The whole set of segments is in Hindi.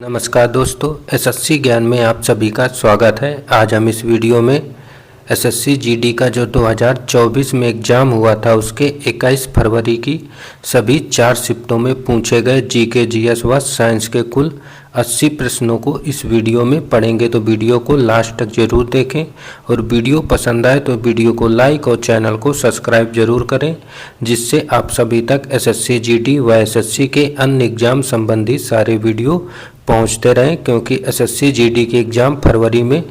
नमस्कार दोस्तों, एसएससी ज्ञान में आप सभी का स्वागत है। आज हम इस वीडियो में एसएससी जीडी का जो 2024 में एग्ज़ाम हुआ था उसके 21 फरवरी की सभी 4 शिफ्टों में पूछे गए जीके, जीएस व साइंस के कुल 80 प्रश्नों को इस वीडियो में पढ़ेंगे। तो वीडियो को लास्ट तक जरूर देखें और वीडियो पसंद आए तो वीडियो को लाइक और चैनल को सब्सक्राइब जरूर करें, जिससे आप सभी तक एसएससी जीडी व एसएससी के अन्य एग्जाम संबंधी सारे वीडियो पहुंचते रहें, क्योंकि एसएससी जीडी के एग्ज़ाम फरवरी में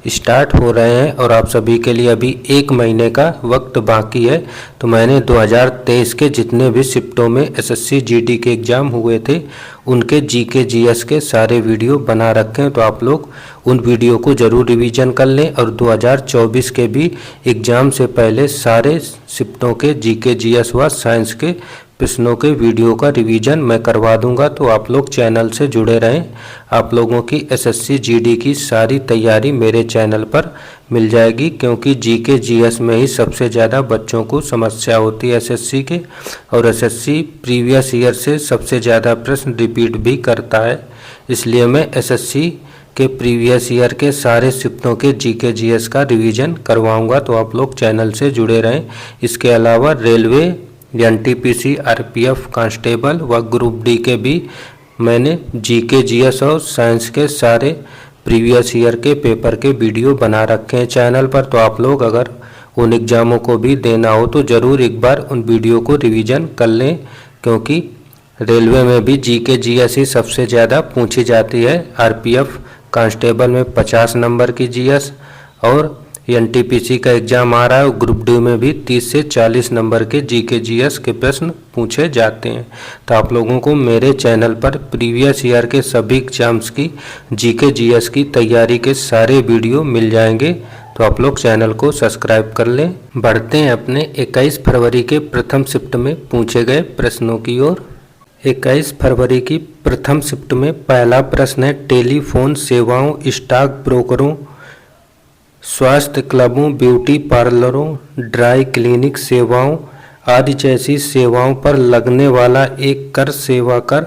स्टार्ट हो रहे हैं और आप सभी के लिए अभी 1 महीने का वक्त बाकी है। तो मैंने 2023 के जितने भी शिफ्टों में एसएससी जीडी के एग्ज़ाम हुए थे उनके जीके जीएस के सारे वीडियो बना रखे हैं। तो आप लोग उन वीडियो को ज़रूर रिवीजन कर लें और 2024 के भी एग्ज़ाम से पहले सारे शिफ्टों के जीके जीएस व साइंस के प्रश्नों के वीडियो का रिवीजन मैं करवा दूंगा। तो आप लोग चैनल से जुड़े रहें। आप लोगों की एसएससी जीडी की सारी तैयारी मेरे चैनल पर मिल जाएगी, क्योंकि जीके जीएस में ही सबसे ज़्यादा बच्चों को समस्या होती है एसएससी के, और एसएससी प्रीवियस ईयर से सबसे ज़्यादा प्रश्न रिपीट भी करता है। इसलिए मैं एसएससी के प्रीवियस ईयर के सारे शिफ्टों के जीके जीएस का रिवीजन करवाऊँगा। तो आप लोग चैनल से जुड़े रहें। इसके अलावा रेलवे, एनटीपीसी, आरपीएफ, कांस्टेबल व ग्रुप डी के भी मैंने जीके जीएस और साइंस के सारे प्रीवियस ईयर के पेपर के वीडियो बना रखे हैं चैनल पर। तो आप लोग अगर उन एग्ज़ामों को भी देना हो तो ज़रूर एक बार उन वीडियो को रिवीजन कर लें, क्योंकि रेलवे में भी जीके जीएस ही सबसे ज़्यादा पूछी जाती है। आरपीएफ, कांस्टेबल में 50 नंबर की जीएस और एनटीपीसी का एग्ज़ाम आ रहा है और ग्रुप डी में भी 30 से 40 नंबर के जीके जीएस के प्रश्न पूछे जाते हैं। तो आप लोगों को मेरे चैनल पर प्रीवियस ईयर के सभी एग्जाम्स की जीके जीएस की तैयारी के सारे वीडियो मिल जाएंगे। तो आप लोग चैनल को सब्सक्राइब कर लें। बढ़ते हैं अपने 21 फरवरी के प्रथम शिफ्ट में पूछे गए प्रश्नों की ओर। 21 फरवरी की प्रथम शिफ्ट में पहला प्रश्न है, टेलीफोन सेवाओं, स्टॉक ब्रोकरों, स्वास्थ्य क्लबों, ब्यूटी पार्लरों, ड्राई क्लीनिक सेवाओं आदि जैसी सेवाओं पर लगने वाला एक कर, सेवा कर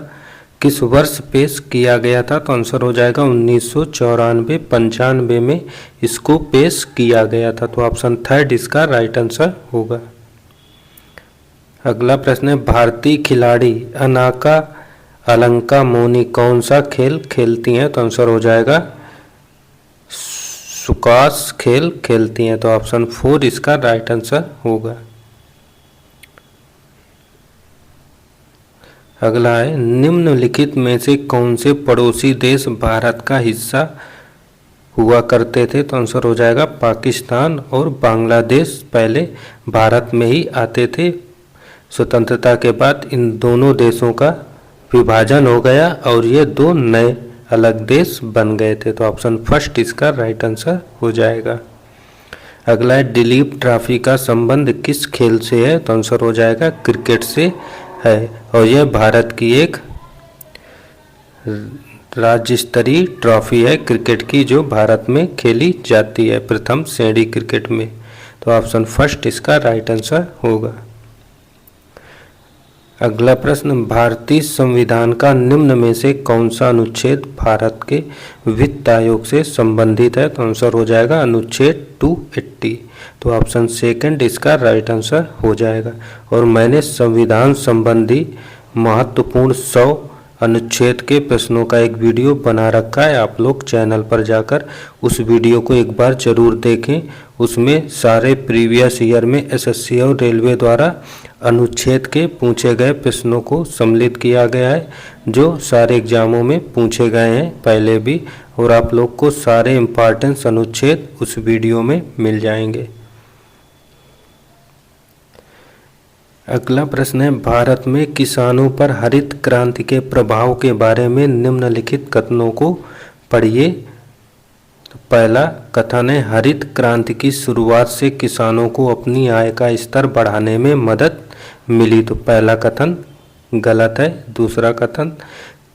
किस वर्ष पेश किया गया था? तो आंसर हो जाएगा 1994-95 में इसको पेश किया गया था। तो ऑप्शन थर्ड इसका राइट आंसर होगा। अगला प्रश्न है, भारतीय खिलाड़ी अनाका अलंका मोनी कौन सा खेल खेलती हैं? तो आंसर हो जाएगा सुकाश खेल खेलती हैं। तो ऑप्शन 4 इसका राइट आंसर होगा। अगला है, निम्नलिखित में से कौन से पड़ोसी देश भारत का हिस्सा हुआ करते थे? तो आंसर हो जाएगा पाकिस्तान और बांग्लादेश पहले भारत में ही आते थे। स्वतंत्रता के बाद इन दोनों देशों का विभाजन हो गया और ये 2 नए अलग देश बन गए थे। तो ऑप्शन फर्स्ट इसका राइट आंसर हो जाएगा। अगला है, दिलीप ट्रॉफी का संबंध किस खेल से है? तो आंसर हो जाएगा क्रिकेट से है और यह भारत की एक राज्य स्तरीय ट्रॉफी है क्रिकेट की, जो भारत में खेली जाती है प्रथम श्रेणी क्रिकेट में। तो ऑप्शन फर्स्ट इसका राइट आंसर होगा। अगला प्रश्न, भारतीय संविधान का निम्न में से कौन सा अनुच्छेद भारत के वित्त आयोग से संबंधित है? तो आंसर हो जाएगा अनुच्छेद 280। तो ऑप्शन सेकंड इसका राइट आंसर हो जाएगा। और मैंने संविधान संबंधी महत्वपूर्ण 100 अनुच्छेद के प्रश्नों का एक वीडियो बना रखा है। आप लोग चैनल पर जाकर उस वीडियो को एक बार जरूर देखें। उसमें सारे प्रीवियस ईयर में एसएससी और रेलवे द्वारा अनुच्छेद के पूछे गए प्रश्नों को सम्मिलित किया गया है, जो सारे एग्जामों में पूछे गए हैं पहले भी, और आप लोग को सारे इम्पॉर्टेंस अनुच्छेद उस वीडियो में मिल जाएंगे। अगला प्रश्न है, भारत में किसानों पर हरित क्रांति के प्रभाव के बारे में निम्नलिखित कथनों को पढ़िए। तो पहला कथन है, हरित क्रांति की शुरुआत से किसानों को अपनी आय का स्तर बढ़ाने में मदद मिली। तो पहला कथन गलत है। दूसरा कथन,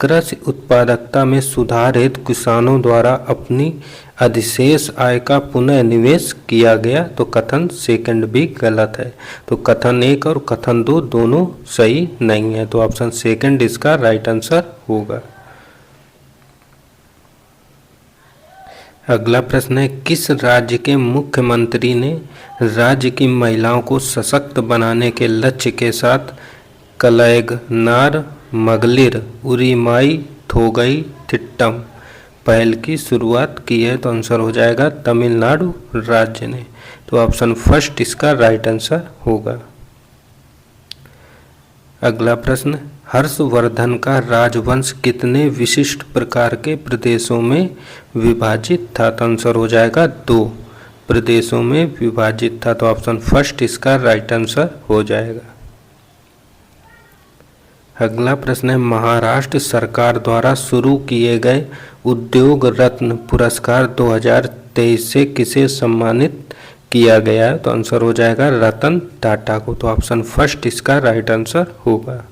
कृषि उत्पादकता में सुधार हेतु किसानों द्वारा अपनी अधिशेष आय का पुनः निवेश किया गया। तो कथन सेकंड भी गलत है। तो कथन 1 और कथन 2 दोनों सही नहीं है। तो ऑप्शन सेकंड इसका राइट आंसर होगा। अगला प्रश्न है, किस राज्य के मुख्यमंत्री ने राज्य की महिलाओं को सशक्त बनाने के लक्ष्य के साथ कलयगनार मगलिर उरिमाई थोगई थिट्टम पहल की शुरुआत की है? तो आंसर हो जाएगा तमिलनाडु राज्य ने। तो ऑप्शन फर्स्ट इसका राइट आंसर होगा। अगला प्रश्न, हर्षवर्धन का राजवंश कितने विशिष्ट प्रकार के प्रदेशों में विभाजित था? तो आंसर हो जाएगा 2 प्रदेशों में विभाजित था। तो ऑप्शन फर्स्ट इसका राइट आंसर हो जाएगा। अगला प्रश्न है, महाराष्ट्र सरकार द्वारा शुरू किए गए उद्योग रत्न पुरस्कार 2023 से किसे सम्मानित किया गया है? तो आंसर हो जाएगा रतन टाटा को। तो ऑप्शन फर्स्ट इसका राइट आंसर होगा।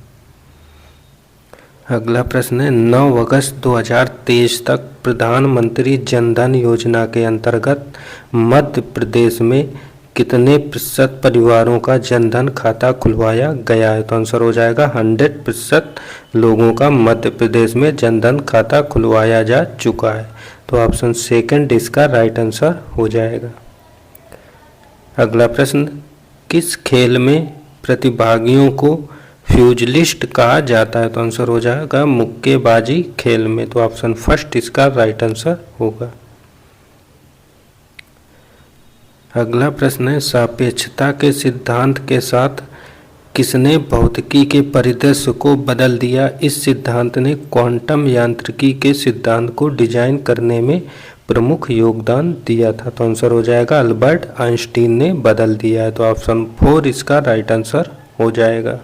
अगला प्रश्न है, 9 अगस्त 2023 तक प्रधानमंत्री जनधन योजना के अंतर्गत मध्य प्रदेश में कितने प्रतिशत परिवारों का जनधन खाता खुलवाया गया है? तो आंसर हो जाएगा 100% लोगों का मध्य प्रदेश में जनधन खाता खुलवाया जा चुका है। तो ऑप्शन सेकंड इसका राइट आंसर हो जाएगा। अगला प्रश्न, किस खेल में प्रतिभागियों को फ्यूजलिस्ट कहा जाता है? तो आंसर हो जाएगा मुक्केबाजी खेल में। तो ऑप्शन फर्स्ट इसका राइट आंसर होगा। अगला प्रश्न है, सापेक्षता के सिद्धांत के साथ किसने भौतिकी के परिदृश्य को बदल दिया? इस सिद्धांत ने क्वांटम यांत्रिकी के सिद्धांत को डिजाइन करने में प्रमुख योगदान दिया था। तो आंसर हो जाएगा अल्बर्ट आइंस्टीन ने बदल दिया है। तो ऑप्शन 4 इसका राइट आंसर हो जाएगा।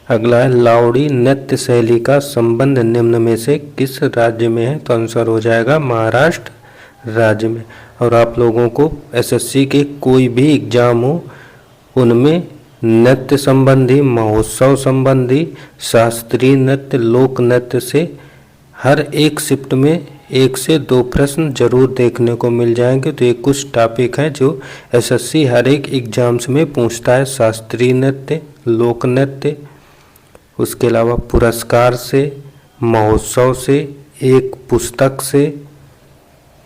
अगला है, लावड़ी नृत्य शैली का संबंध निम्न में से किस राज्य में है? तो आंसर हो जाएगा महाराष्ट्र राज्य में। और आप लोगों को एसएससी के कोई भी एग्जाम हो उनमें नृत्य संबंधी, महोत्सव संबंधी, शास्त्रीय नृत्य, लोक नृत्य से हर एक शिफ्ट में 1 से 2 प्रश्न जरूर देखने को मिल जाएंगे। तो ये कुछ टॉपिक हैं जो एसएससी हर एक एग्जाम्स में पूछता है। शास्त्रीय नृत्य, लोक नृत्य, उसके अलावा पुरस्कार से, महोत्सव से, एक पुस्तक से,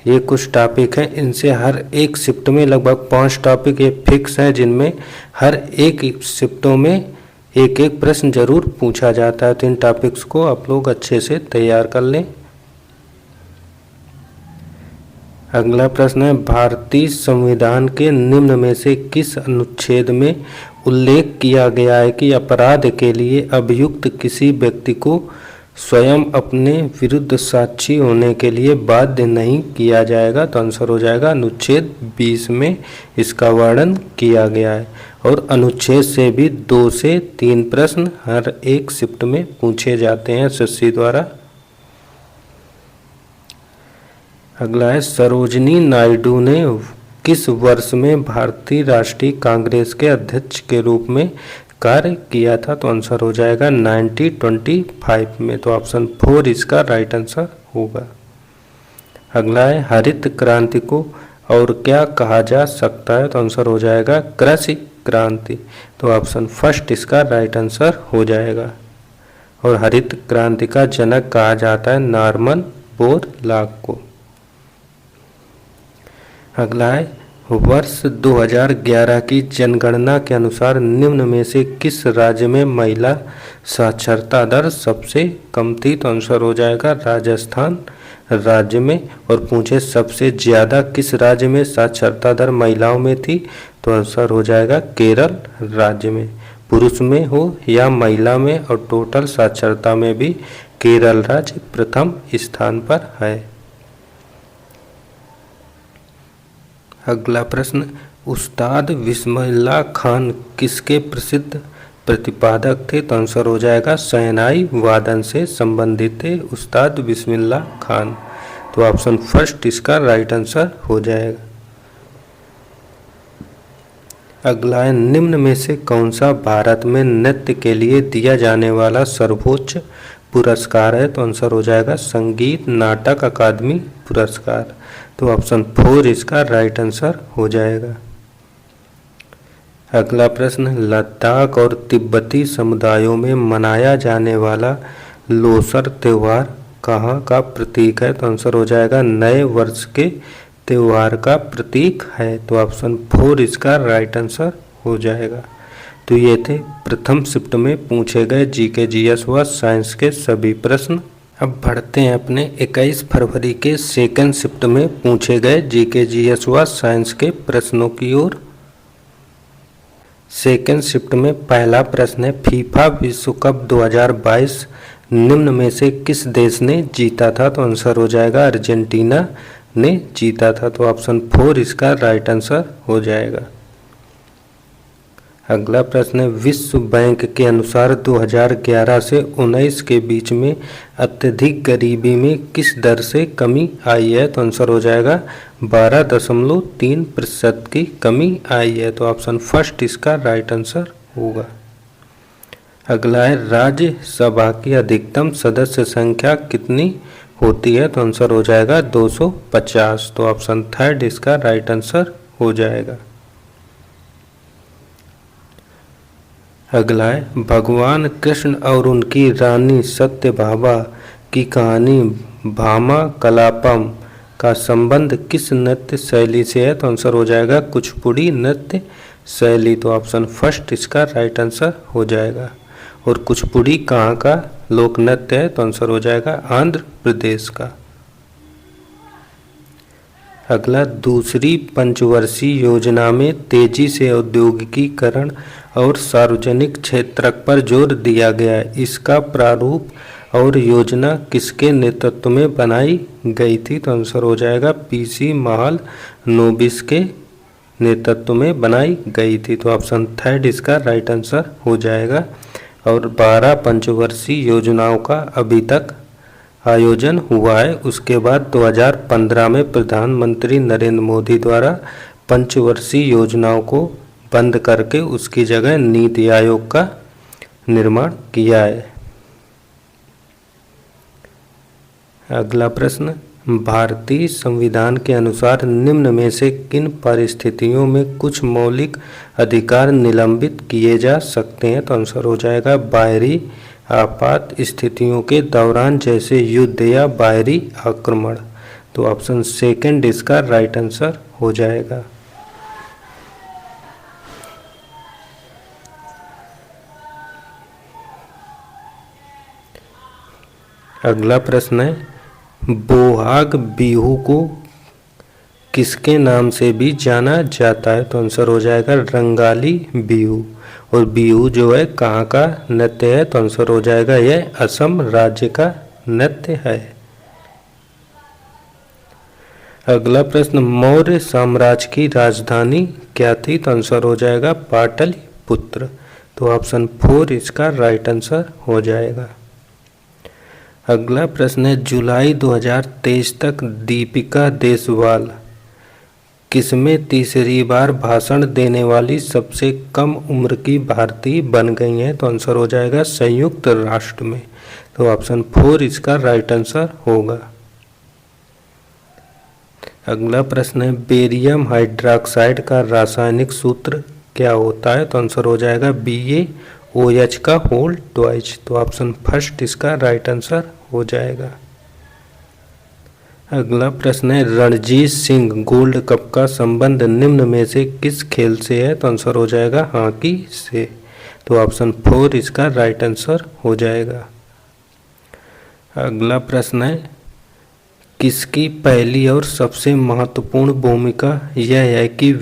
ये कुछ टॉपिक हैं। इनसे हर एक शिफ्ट में लगभग 5 टॉपिक ये फिक्स हैं जिनमें हर एक शिफ्टों में एक एक प्रश्न जरूर पूछा जाता है। तो इन टॉपिक्स को आप लोग अच्छे से तैयार कर लें। अगला प्रश्न है, भारतीय संविधान के निम्न में से किस अनुच्छेद में उल्लेख किया गया है कि अपराध के लिए अभियुक्त किसी व्यक्ति को स्वयं अपने विरुद्ध साक्षी होने के लिए बाध्य नहीं किया जाएगा? तो आंसर हो जाएगा अनुच्छेद 20 में इसका वर्णन किया गया है। और अनुच्छेद से भी 2 से 3 प्रश्न हर एक शिफ्ट में पूछे जाते हैं एसएससी द्वारा। अगला है, सरोजिनी नायडू ने किस वर्ष में भारतीय राष्ट्रीय कांग्रेस के अध्यक्ष के रूप में कार्य किया था? तो आंसर हो जाएगा 1925 में। तो ऑप्शन 4 इसका राइट आंसर होगा। अगला है, हरित क्रांति को और क्या कहा जा सकता है? तो आंसर हो जाएगा कृषि क्रांति। तो ऑप्शन फर्स्ट इसका राइट आंसर हो जाएगा। और हरित क्रांति का जनक कहा जाता है नॉर्मन बोरलॉग को। अगला है, वर्ष 2011 की जनगणना के अनुसार निम्न में से किस राज्य में महिला साक्षरता दर सबसे कम थी? तो आंसर हो जाएगा राजस्थान राज्य में। और पूछे सबसे ज़्यादा किस राज्य में साक्षरता दर महिलाओं में थी? तो आंसर हो जाएगा केरल राज्य में। पुरुष में हो या महिला में और टोटल साक्षरता में भी केरल राज्य प्रथम स्थान पर है। अगला प्रश्न, उस्ताद बिस्मिल्लाह खान किसके प्रसिद्ध प्रतिपादक थे? तो आंसर हो जाएगा शहनाई वादन से संबंधित थे उस्ताद बिस्मिल्लाह खान। तो ऑप्शन फर्स्ट इसका राइट आंसर हो जाएगा। अगला है, निम्न में से कौन सा भारत में नृत्य के लिए दिया जाने वाला सर्वोच्च पुरस्कार है? तो आंसर हो जाएगा संगीत नाटक अकादमी पुरस्कार। तो ऑप्शन 4 इसका राइट आंसर हो जाएगा। अगला प्रश्न, लद्दाख और तिब्बती समुदायों में मनाया जाने वाला लोसर त्यौहार कहाँ का प्रतीक है? तो आंसर हो जाएगा नए वर्ष के त्योहार का प्रतीक है। तो ऑप्शन 4 इसका राइट आंसर हो जाएगा। तो ये थे प्रथम शिफ्ट में पूछे गए जीके जीएस व साइंस के सभी प्रश्न। अब बढ़ते हैं अपने 21 फरवरी के सेकंड शिफ्ट में पूछे गए जीके जीएस व साइंस के प्रश्नों की ओर। सेकंड शिफ्ट में पहला प्रश्न है, फीफा विश्व कप 2022 निम्न में से किस देश ने जीता था? तो आंसर हो जाएगा अर्जेंटीना ने जीता था। तो ऑप्शन 4 इसका राइट आंसर हो जाएगा। अगला प्रश्न है, विश्व बैंक के अनुसार 2011 से 19 के बीच में अत्यधिक गरीबी में किस दर से कमी आई है? तो आंसर हो जाएगा 12.3% की कमी आई है। तो ऑप्शन फर्स्ट इसका राइट आंसर होगा। अगला है, राज्यसभा की अधिकतम सदस्य संख्या कितनी होती है? तो आंसर हो जाएगा 250। तो ऑप्शन थर्ड इसका राइट आंसर हो जाएगा। अगला है, भगवान कृष्ण और उनकी रानी सत्यभामा की कहानी भामा कलापम का संबंध किस नृत्य शैली से है? तो आंसर हो जाएगा कुचिपुड़ी नृत्य शैली। तो ऑप्शन फर्स्ट इसका राइट आंसर हो जाएगा। और कुचिपुड़ी कहाँ का लोक नृत्य है? तो आंसर हो जाएगा आंध्र प्रदेश का। अगला, दूसरी पंचवर्षीय योजना में तेजी से औद्योगिकीकरण और सार्वजनिक क्षेत्र पर जोर दिया गया है। इसका प्रारूप और योजना किसके नेतृत्व में बनाई गई थी? तो आंसर हो जाएगा पीसी महालनोबिस के नेतृत्व में बनाई गई थी। तो ऑप्शन थर्ड इसका राइट आंसर हो जाएगा। और 12 पंचवर्षीय योजनाओं का अभी तक आयोजन हुआ है। उसके बाद 2015 में प्रधानमंत्री नरेंद्र मोदी द्वारा पंचवर्षीय योजनाओं को बंद करके उसकी जगह नीति आयोग का निर्माण किया है। अगला प्रश्न, भारतीय संविधान के अनुसार निम्न में से किन परिस्थितियों में कुछ मौलिक अधिकार निलंबित किए जा सकते हैं? तो आंसर हो जाएगा बाहरी आपात स्थितियों के दौरान, जैसे युद्ध या बाहरी आक्रमण। तो ऑप्शन सेकंड इसका राइट आंसर हो जाएगा। अगला प्रश्न है, बोहाग बिहू को किसके नाम से भी जाना जाता है? तो आंसर हो जाएगा रंगाली बिहू। और बिहू जो है कहाँ का नृत्य है? तो आंसर हो जाएगा यह असम राज्य का नृत्य है। अगला प्रश्न, मौर्य साम्राज्य की राजधानी क्या थी? तो आंसर हो जाएगा पाटलिपुत्र। तो ऑप्शन 4 इसका राइट आंसर हो जाएगा। अगला प्रश्न है, जुलाई 2023 तक दीपिका देशवाल किसमें तीसरी बार भाषण देने वाली सबसे कम उम्र की भारतीय बन गई हैं? तो आंसर हो जाएगा संयुक्त राष्ट्र में। तो ऑप्शन 4 इसका राइट आंसर होगा। अगला प्रश्न है, बेरियम हाइड्रोक्साइड का रासायनिक सूत्र क्या होता है? तो आंसर हो जाएगा BaOH का होल ट्वाइस। तो ऑप्शन फर्स्ट इसका राइट आंसर हो जाएगा। अगला प्रश्न है, रणजीत सिंह गोल्ड कप का संबंध निम्न में से किस खेल से है? तो आंसर हो जाएगा हॉकी से। तो ऑप्शन 4 इसका राइट आंसर हो जाएगा। अगला प्रश्न है, किसकी पहली और सबसे महत्वपूर्ण भूमिका यह है कि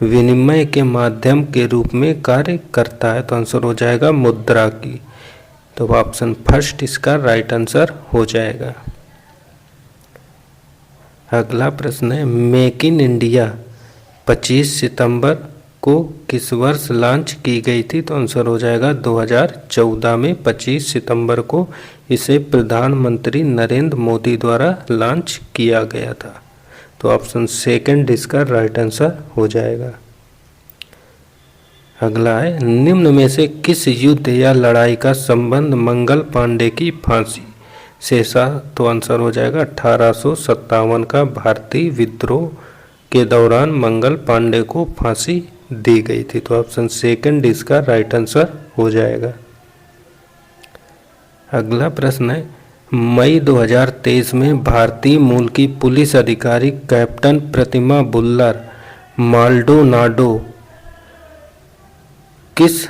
विनिमय के माध्यम के रूप में कार्य करता है? तो आंसर हो जाएगा मुद्रा की। तो ऑप्शन फर्स्ट इसका राइट आंसर हो जाएगा। अगला प्रश्न है, मेक इन इंडिया 25 सितंबर को किस वर्ष लॉन्च की गई थी? तो आंसर हो जाएगा 2014 में 25 सितंबर को इसे प्रधानमंत्री नरेंद्र मोदी द्वारा लॉन्च किया गया था। तो ऑप्शन सेकंड इसका राइट आंसर हो जाएगा। अगला है, निम्न में से किस युद्ध या लड़ाई का संबंध मंगल पांडे की फांसी से था? तो आंसर हो जाएगा 1857 का भारतीय विद्रोह के दौरान मंगल पांडे को फांसी दी गई थी। तो ऑप्शन सेकंड इसका राइट आंसर हो जाएगा। अगला प्रश्न है, मई 2023 में भारतीय मूल की पुलिस अधिकारी कैप्टन प्रतिमा बुल्लर माल्डोनाडो किस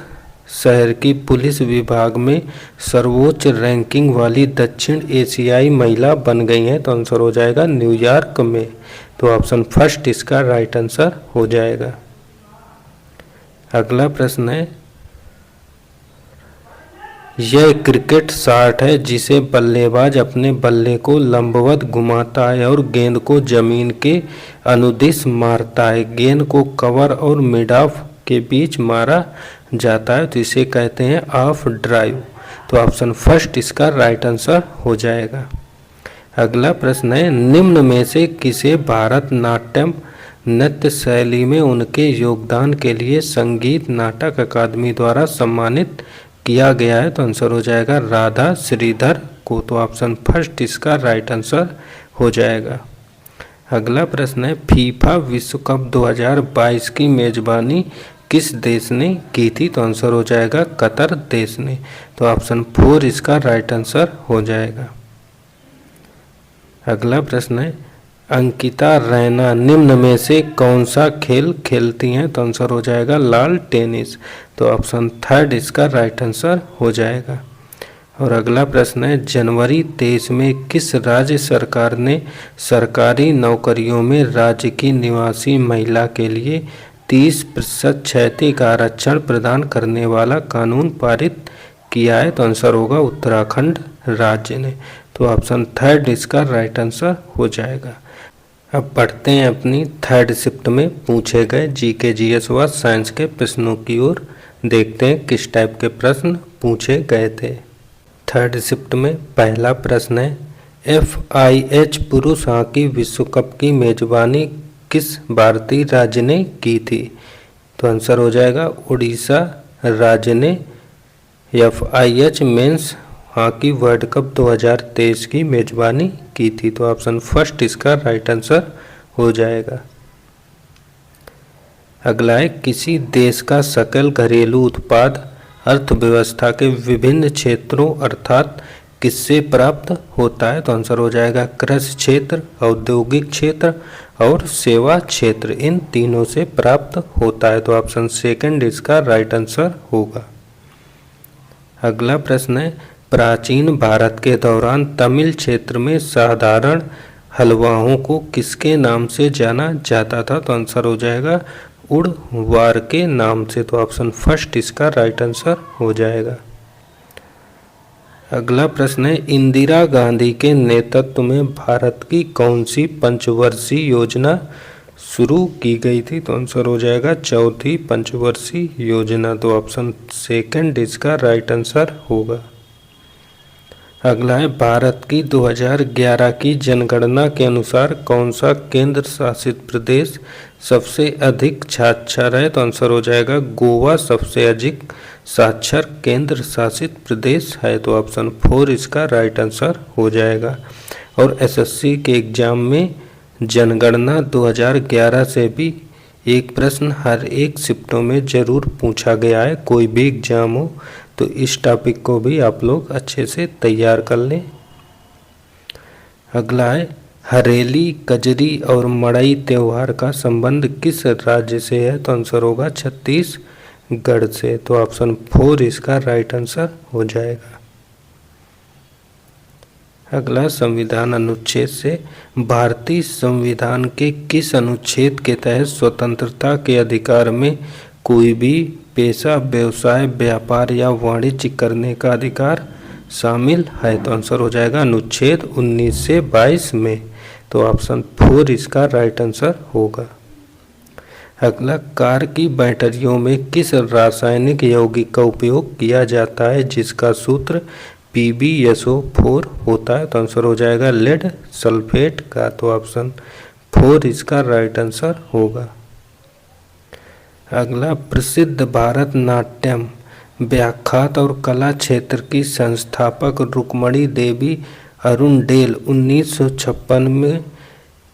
शहर की पुलिस विभाग में सर्वोच्च रैंकिंग वाली दक्षिण एशियाई महिला बन गई हैं? तो आंसर हो जाएगा न्यूयॉर्क में। तो ऑप्शन फर्स्ट इसका राइट आंसर हो जाएगा। अगला प्रश्न है, यह क्रिकेट शॉट है जिसे बल्लेबाज अपने बल्ले को लंबवत घुमाता है और गेंद को जमीन के अनुदिश मारता है। गेंद को कवर और मिड ऑफ के बीच मारा जाता है, तो इसे कहते हैं ऑफ ड्राइव। तो ऑप्शन फर्स्ट इसका राइट आंसर हो जाएगा। अगला प्रश्न है, निम्न में से किसे भारतनाट्यम नृत्य शैली में उनके योगदान के लिए संगीत नाटक अकादमी द्वारा सम्मानित किया गया है? तो आंसर हो जाएगा राधा श्रीधर को। तो ऑप्शन फर्स्ट इसका राइट आंसर हो जाएगा। अगला प्रश्न है, फीफा विश्व कप 2022 की मेजबानी किस देश ने की थी? तो आंसर हो जाएगा कतर देश ने। तो ऑप्शन 4 इसका राइट आंसर हो जाएगा। अगला प्रश्न है, अंकिता रैना निम्न में से कौन सा खेल खेलती हैं? तो आंसर हो जाएगा लाल टेनिस। तो ऑप्शन थर्ड इसका राइट आंसर हो जाएगा। और अगला प्रश्न है, जनवरी 23 में किस राज्य सरकार ने सरकारी नौकरियों में राज्य की निवासी महिला के लिए 30% क्षैतिज आरक्षण प्रदान करने वाला कानून पारित किया है? तो आंसर होगा उत्तराखंड राज्य ने। तो ऑप्शन थर्ड इसका राइट आंसर हो जाएगा। अब बढ़ते हैं अपनी थर्ड शिफ्ट में पूछे गए जीके जीएस व साइंस के प्रश्नों की ओर। देखते हैं किस टाइप के प्रश्न पूछे गए थे। थर्ड शिफ्ट में पहला प्रश्न है, FIH पुरुष हॉकी विश्व कप की मेजबानी किस भारतीय राज्य ने की थी? तो आंसर हो जाएगा उड़ीसा राज्य ने FIH men's hockey world cup 2023 की मेजबानी की थी। तो ऑप्शन फर्स्ट इसका राइट आंसर हो जाएगा। अगला है, किसी देश का सकल घरेलू उत्पाद अर्थव्यवस्था के विभिन्न क्षेत्रों अर्थात किससे प्राप्त होता है? तो आंसर हो जाएगा कृषि क्षेत्र, औद्योगिक क्षेत्र और सेवा क्षेत्र, इन तीनों से प्राप्त होता है। तो ऑप्शन सेकंड इसका राइट आंसर होगा। अगला प्रश्न है, प्राचीन भारत के दौरान तमिल क्षेत्र में साधारण हलवाओं को किसके नाम से जाना जाता था? तो आंसर हो जाएगा उड़वार के नाम से। तो ऑप्शन फर्स्ट इसका राइट आंसर हो जाएगा। अगला प्रश्न है, इंदिरा गांधी के नेतृत्व में भारत की कौन सी पंचवर्षीय योजना शुरू की गई थी? तो आंसर हो जाएगा चौथी पंचवर्षीय योजना। तो ऑप्शन सेकंड इसका राइट आंसर होगा। अगला है, भारत की 2011 की जनगणना के अनुसार कौन सा केंद्र शासित प्रदेश सबसे अधिक साक्षर है? तो आंसर हो जाएगा गोवा सबसे अधिक साक्षर केंद्र शासित प्रदेश है। तो ऑप्शन 4 इसका राइट आंसर हो जाएगा। और SSC के एग्जाम में जनगणना 2011 से भी एक प्रश्न हर एक शिफ्टों में जरूर पूछा गया है, कोई भी एग्जाम हो तो इस टॉपिक को भी आप लोग अच्छे से तैयार कर लें। अगला है, हरेली, कजरी और मड़ई त्योहार का संबंध किस राज्य से है? तो आंसर होगा छत्तीसगढ़ से। तो ऑप्शन 4 इसका राइट आंसर हो जाएगा। अगला, संविधान अनुच्छेद से भारतीय संविधान के किस अनुच्छेद के तहत स्वतंत्रता के अधिकार में कोई भी पेशा, व्यवसाय, व्यापार या वाणिज्य करने का अधिकार शामिल है? तो आंसर हो जाएगा अनुच्छेद 19 से 22 में। तो ऑप्शन 4 इसका राइट आंसर होगा। अगला, कार की बैटरियों में किस रासायनिक यौगिक का उपयोग किया जाता है जिसका सूत्र PbSO4 होता है? तो आंसर हो जाएगा लेड सल्फेट का। तो ऑप्शन 4 इसका राइट आंसर होगा। अगला, प्रसिद्ध भारतनाट्यम व्याख्यात और कला क्षेत्र की संस्थापक रुक्मणी देवी अरुणडेल 1956 में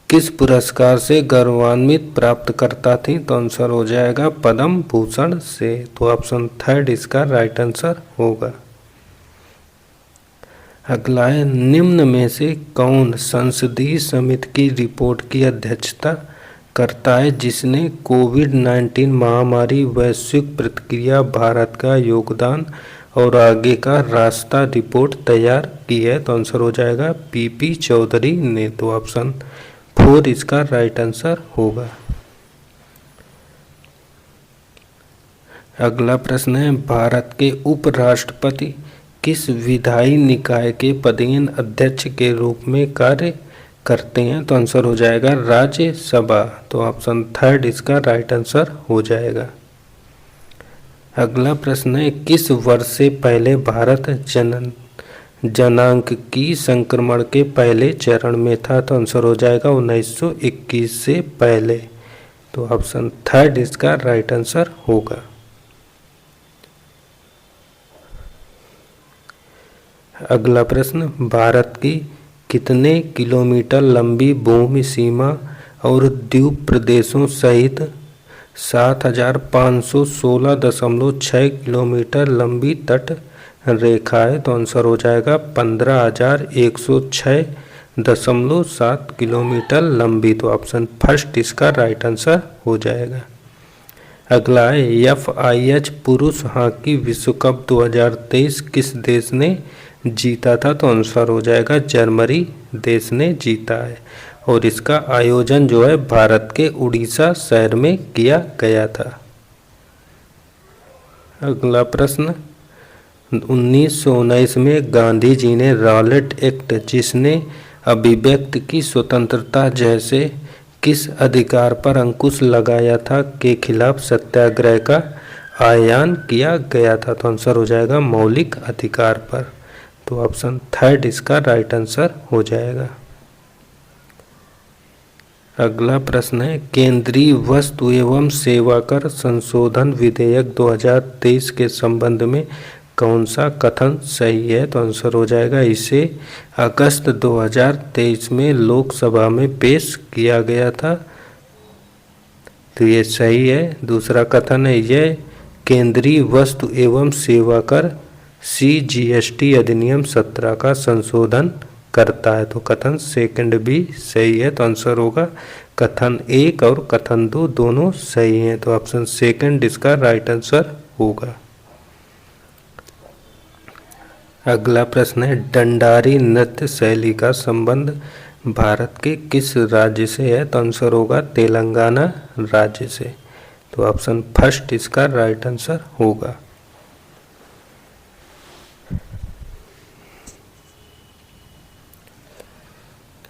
किस पुरस्कार से गौरवान्वित प्राप्त करता थी? तो आंसर हो जाएगा पद्म भूषण से। तो ऑप्शन 3 इसका राइट आंसर होगा। अगला है, निम्न में से कौन संसदीय समिति की रिपोर्ट की अध्यक्षता करता है जिसने कोविड-19 महामारी वैश्विक प्रतिक्रिया, भारत का योगदान और आगे का रास्ता रिपोर्ट तैयार की है? तो आंसर हो जाएगा पीपी चौधरी ने। तो ऑप्शन 4 इसका राइट आंसर होगा। अगला प्रश्न है, भारत के उपराष्ट्रपति किस विधायी निकाय के पदेन अध्यक्ष के रूप में कार्य करते हैं? तो आंसर हो जाएगा राज्यसभा। तो ऑप्शन 3 इसका राइट आंसर हो जाएगा। अगला प्रश्न है, किस वर्ष से पहले भारत जनांकीय संक्रमण के पहले चरण में था? तो आंसर हो जाएगा 1921 से पहले। तो ऑप्शन 3 इसका राइट आंसर होगा। अगला प्रश्न, भारत की कितने किलोमीटर लंबी भूमि सीमा और द्वीप प्रदेशों सहित 7516.6 किलोमीटर लंबी तट रेखा है? तो आंसर हो जाएगा 15,106.7 किलोमीटर लंबी। तो ऑप्शन 1 इसका राइट आंसर हो जाएगा। अगला है, FIH पुरुष हॉकी विश्व कप 2023 किस देश ने जीता था? तो आंसर हो जाएगा जर्मनी देश ने जीता है और इसका आयोजन जो है भारत के उड़ीसा शहर में किया गया था। अगला प्रश्न, 1919 में गांधी जी ने रॉलेट एक्ट, जिसने अभिव्यक्ति की स्वतंत्रता जैसे किस अधिकार पर अंकुश लगाया था, के खिलाफ सत्याग्रह का आह्वान किया गया था? तो आंसर हो जाएगा मौलिक अधिकार पर। तो ऑप्शन 3 इसका राइट आंसर हो जाएगा। अगला प्रश्न है, केंद्रीय वस्तु एवं सेवा कर संशोधन विधेयक 2023 के संबंध में कौन सा कथन सही है? तो आंसर हो जाएगा इसे अगस्त 2023 में लोकसभा में पेश किया गया था। तो ये सही है। दूसरा कथन है, यह केंद्रीय वस्तु एवं सेवा कर CGST अधिनियम 17 का संशोधन करता है। तो कथन सेकंड भी सही है। तो आंसर होगा कथन 1 और कथन 2 दोनों सही हैं। तो ऑप्शन सेकंड इसका राइट आंसर होगा। अगला प्रश्न है, डंडारी नृत्य शैली का संबंध भारत के किस राज्य से है? तो आंसर होगा तेलंगाना राज्य से। तो ऑप्शन 1 इसका राइट आंसर होगा।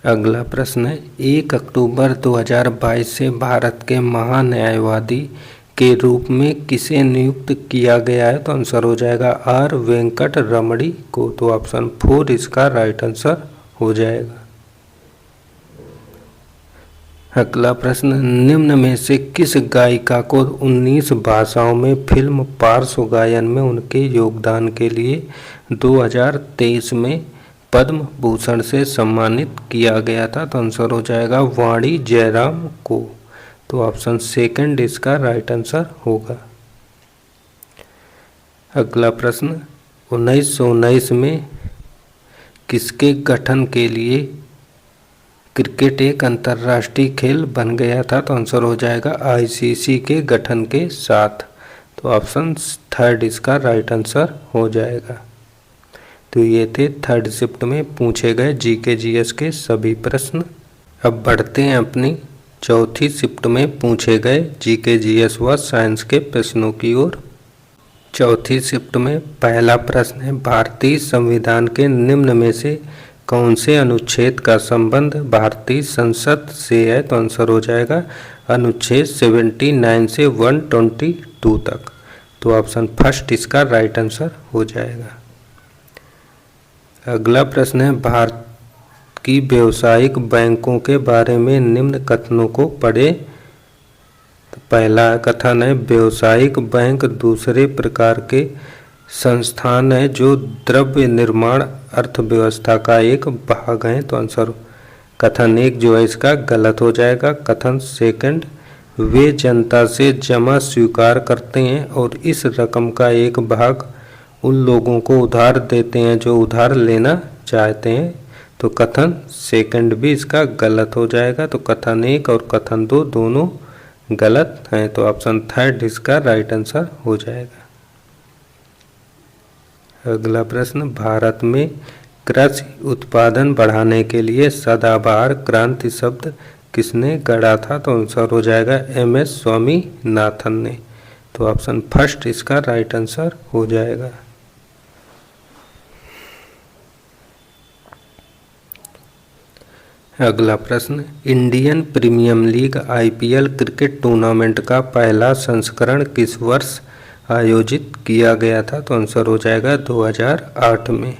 अगला प्रश्न है, 1 अक्टूबर 2022 से भारत के महान्यायवादी के रूप में किसे नियुक्त किया गया है? तो आंसर हो जाएगा R वेंकट रमणी को। तो ऑप्शन 4 इसका राइट आंसर हो जाएगा। अगला प्रश्न, निम्न में से किस गायिका को 19 भाषाओं में फिल्म पार्श्व गायन में उनके योगदान के लिए 2023 में पद्म भूषण से सम्मानित किया गया था? तो आंसर हो जाएगा वाणी जयराम को। तो ऑप्शन सेकंड इसका राइट आंसर होगा। अगला प्रश्न, 1919 में किसके गठन के लिए क्रिकेट एक अंतर्राष्ट्रीय खेल बन गया था? तो आंसर हो जाएगा ICC के गठन के साथ। तो ऑप्शन 3 इसका राइट आंसर हो जाएगा। तो ये थे 3rd शिफ्ट में पूछे गए GK GS के सभी प्रश्न। अब बढ़ते हैं अपनी 4थी शिफ्ट में पूछे गए GK GS व साइंस के प्रश्नों की ओर। 4थी शिफ्ट में पहला प्रश्न है, भारतीय संविधान के निम्न में से कौन से अनुच्छेद का संबंध भारतीय संसद से है? तो आंसर हो जाएगा अनुच्छेद 79 से 122 तक। तो ऑप्शन 1 इसका राइट आंसर हो जाएगा। अगला प्रश्न है, भारत की व्यावसायिक बैंकों के बारे में निम्न कथनों को पढ़ें। तो पहला कथन है, व्यावसायिक बैंक दूसरे प्रकार के संस्थान है जो द्रव्य निर्माण अर्थव्यवस्था का एक भाग है। तो आंसर कथन 1 जो है इसका गलत हो जाएगा। कथन सेकंड, वे जनता से जमा स्वीकार करते हैं और इस रकम का एक भाग उन लोगों को उधार देते हैं जो उधार लेना चाहते हैं, तो कथन सेकंड भी इसका गलत हो जाएगा। तो कथन 1 और कथन 2 दोनों गलत हैं, तो ऑप्शन थर्ड इसका राइट आंसर हो जाएगा। अगला प्रश्न, भारत में कृषि उत्पादन बढ़ाने के लिए सदाबहार क्रांति शब्द किसने गढ़ा था? तो आंसर हो जाएगा MS स्वामीनाथन ने। तो ऑप्शन फर्स्ट इसका राइट आंसर हो जाएगा। अगला प्रश्न, Indian Premier League IPL cricket tournament का पहला संस्करण किस वर्ष आयोजित किया गया था? तो आंसर हो जाएगा 2008 में।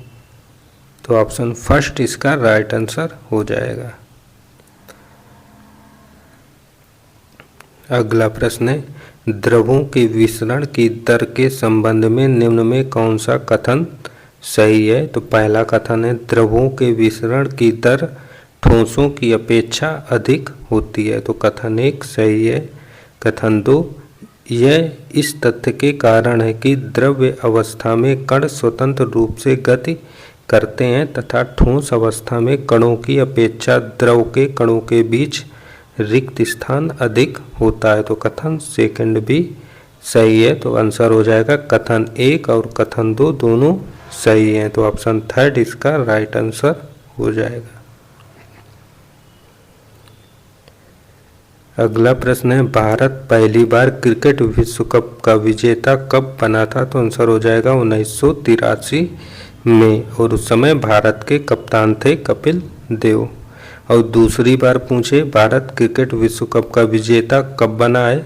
तो ऑप्शन फर्स्ट इसका राइट आंसर हो जाएगा। अगला प्रश्न है, द्रवों के विसरण की दर के संबंध में निम्न में कौन सा कथन सही है? तो पहला कथन है, द्रवों के विसरण की दर ठोसों की अपेक्षा अधिक होती है। तो कथन 1 सही है। कथन 2, यह इस तथ्य के कारण है कि द्रव्य अवस्था में कण स्वतंत्र रूप से गति करते हैं तथा ठोस अवस्था में कणों की अपेक्षा द्रव के कणों के बीच रिक्त स्थान अधिक होता है। तो कथन सेकंड भी सही है। तो आंसर हो जाएगा कथन 1 और कथन 2 दोनों सही हैं। तो ऑप्शन थर्ड इसका राइट आंसर हो जाएगा। अगला प्रश्न है, भारत पहली बार क्रिकेट विश्व कप का विजेता कब बना था? तो आंसर हो जाएगा 1983 में, और उस समय भारत के कप्तान थे कपिल देव। और दूसरी बार पूछे भारत क्रिकेट विश्व कप का विजेता कब बना है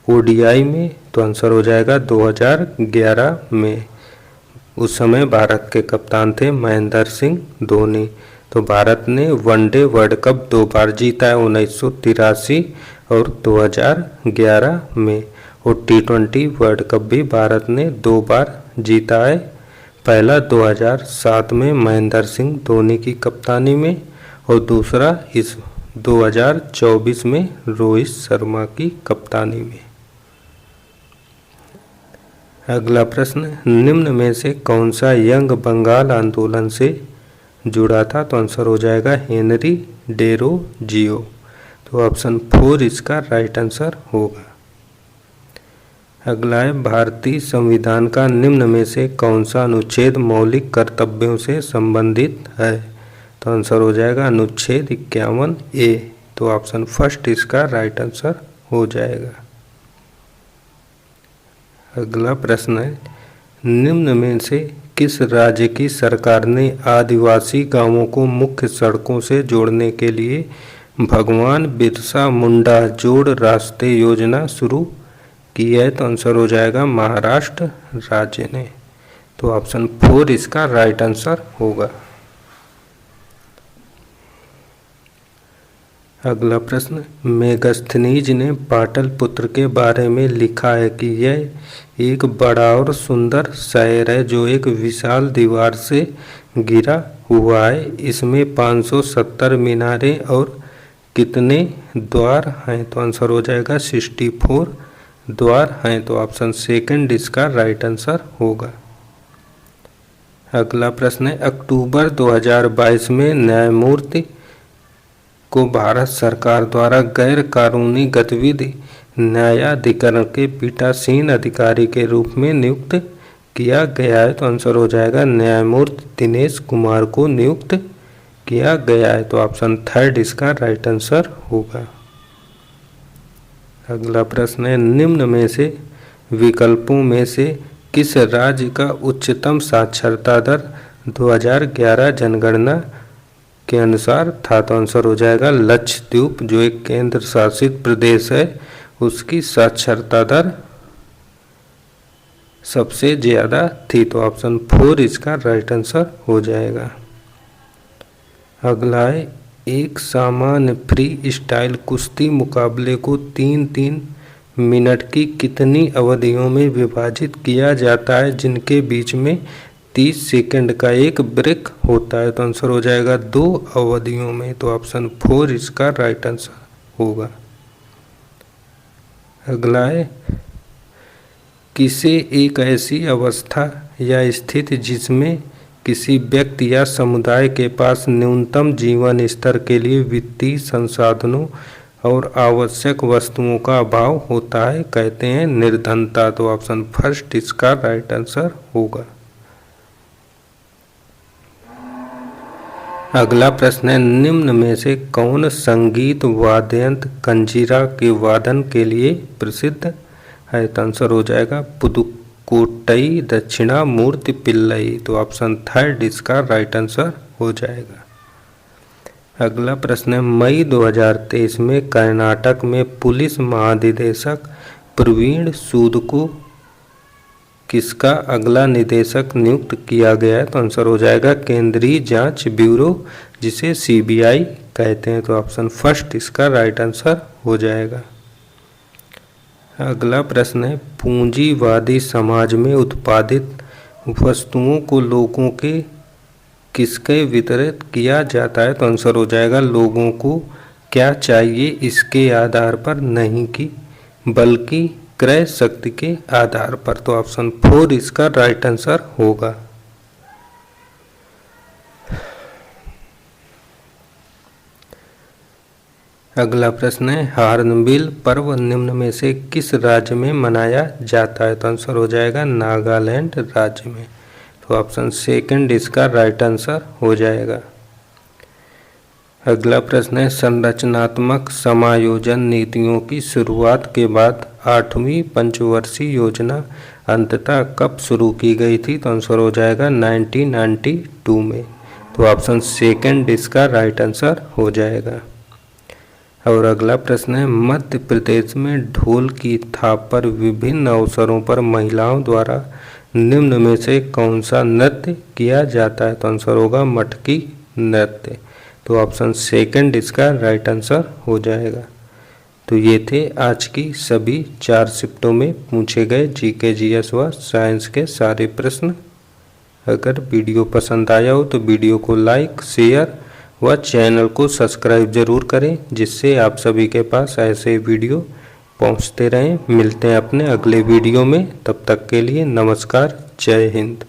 ODI में? तो आंसर हो जाएगा 2011 में। उस समय भारत के कप्तान थे महेंद्र सिंह धोनी। तो भारत ने वनडे वर्ल्ड कप 2 बार जीता है, 1983 और 2011 में। और T20 वर्ल्ड कप भी भारत ने 2 बार जीता है, पहला 2007 में महेंद्र सिंह धोनी की कप्तानी में और दूसरा इस 2024 में रोहित शर्मा की कप्तानी में। अगला प्रश्न, निम्न में से कौन सा यंग बंगाल आंदोलन से जुड़ा था? तो आंसर हो जाएगा हेनरी डेरोजियो। तो ऑप्शन 4 इसका राइट आंसर होगा। अगला है, भारतीय संविधान का निम्न में से कौन सा अनुच्छेद मौलिक कर्तव्यों से संबंधित है? तो आंसर हो जाएगा अनुच्छेद 51A। तो ऑप्शन फर्स्ट इसका राइट आंसर हो जाएगा। अगला प्रश्न है, निम्न में से किस राज्य की सरकार ने आदिवासी गांवों को मुख्य सड़कों से जोड़ने के लिए भगवान बिरसा मुंडा जोड़ रास्ते योजना शुरू की है? तो आंसर हो जाएगा महाराष्ट्र राज्य ने। तो ऑप्शन 4 इसका राइट आंसर होगा। अगला प्रश्न, मेगस्थनीज ने पाटलिपुत्र के बारे में लिखा है कि यह एक बड़ा और सुंदर शहर है जो एक विशाल दीवार से घिरा हुआ है। इसमें 570 मीनारें और कितने द्वार हैं? तो आंसर हो जाएगा 64 द्वार हैं। तो ऑप्शन सेकंड इसका राइट आंसर होगा। अगला प्रश्न है, अक्टूबर 2022 में न्यायमूर्ति को भारत सरकार द्वारा गैर कानूनी गतिविधि न्यायाधिकरण के पीठासीन अधिकारी के रूप में नियुक्त किया गया है। तो आंसर हो जाएगा न्यायमूर्ति दिनेश कुमार को नियुक्त किया गया है। तो ऑप्शन थर्ड इसका राइट आंसर होगा। अगला प्रश्न है, निम्न में से विकल्पों में से किस राज्य का उच्चतम साक्षरता दर 2011 जनगणना के अनुसार था? तो आंसर हो जाएगा लक्षद्वीप, जो एक केंद्र शासित प्रदेश है, उसकी साक्षरता दर सबसे ज्यादा थी। तो ऑप्शन 4 इसका राइट आंसर हो जाएगा। अगला है, एक सामान्य फ्री स्टाइल कुश्ती मुकाबले को 3-3 मिनट की कितनी अवधियों में विभाजित किया जाता है जिनके बीच में 30 सेकंड का एक ब्रेक होता है? तो आंसर हो जाएगा 2 अवधियों में। तो ऑप्शन 4 इसका राइट आंसर होगा। अगला है, किसे एक ऐसी अवस्था या स्थिति जिसमें किसी व्यक्ति या समुदाय के पास न्यूनतम जीवन स्तर के लिए वित्तीय संसाधनों और आवश्यक वस्तुओं का अभाव होता है, कहते हैं निर्धनता। तो ऑप्शन फर्स्ट इसका राइट आंसर होगा। अगला प्रश्न है, निम्न में से कौन संगीत वाद्ययंत्र कंजीरा के वादन के लिए प्रसिद्ध है? तो आंसर हो जाएगा पुदुकोट्टई दक्षिणामूर्ति पिल्लई। तो ऑप्शन थर्ड इसका राइट आंसर हो जाएगा। अगला प्रश्न है, मई 2023 में कर्नाटक में पुलिस महानिदेशक प्रवीण सूद को किसका अगला निदेशक नियुक्त किया गया है? तो आंसर हो जाएगा केंद्रीय जांच ब्यूरो, जिसे सीबीआई कहते हैं। तो ऑप्शन फर्स्ट इसका राइट आंसर हो जाएगा। अगला प्रश्न है, पूंजीवादी समाज में उत्पादित वस्तुओं को लोगों के किसके वितरित किया जाता है? तो आंसर हो जाएगा लोगों को क्या चाहिए इसके आधार पर नहीं कि बल्कि क्रय शक्ति के आधार पर। तो ऑप्शन 4 इसका राइट आंसर होगा। अगला प्रश्न है, हार्नबिल पर्व निम्न में से किस राज्य में मनाया जाता है? तो आंसर हो जाएगा नागालैंड राज्य में। तो ऑप्शन सेकंड इसका राइट आंसर हो जाएगा। अगला प्रश्न है, संरचनात्मक समायोजन नीतियों की शुरुआत के बाद 8वीं पंचवर्षीय योजना अंततः कब शुरू की गई थी? तो आंसर हो जाएगा 1992 में। तो ऑप्शन सेकंड इसका राइट आंसर हो जाएगा। और अगला प्रश्न है, मध्य प्रदेश में ढोल की थाप पर विभिन्न अवसरों पर महिलाओं द्वारा निम्न में से कौन सा नृत्य किया जाता है? तो आंसर होगा मटकी नृत्य। तो ऑप्शन सेकंड इसका राइट आंसर हो जाएगा। तो ये थे आज की सभी 4 शिफ्टों में पूछे गए जीके जीएस व साइंस के सारे प्रश्न। अगर वीडियो पसंद आया हो तो वीडियो को लाइक, शेयर व चैनल को सब्सक्राइब जरूर करें, जिससे आप सभी के पास ऐसे वीडियो पहुंचते रहें। मिलते हैं अपने अगले वीडियो में, तब तक के लिए नमस्कार, जय हिंद।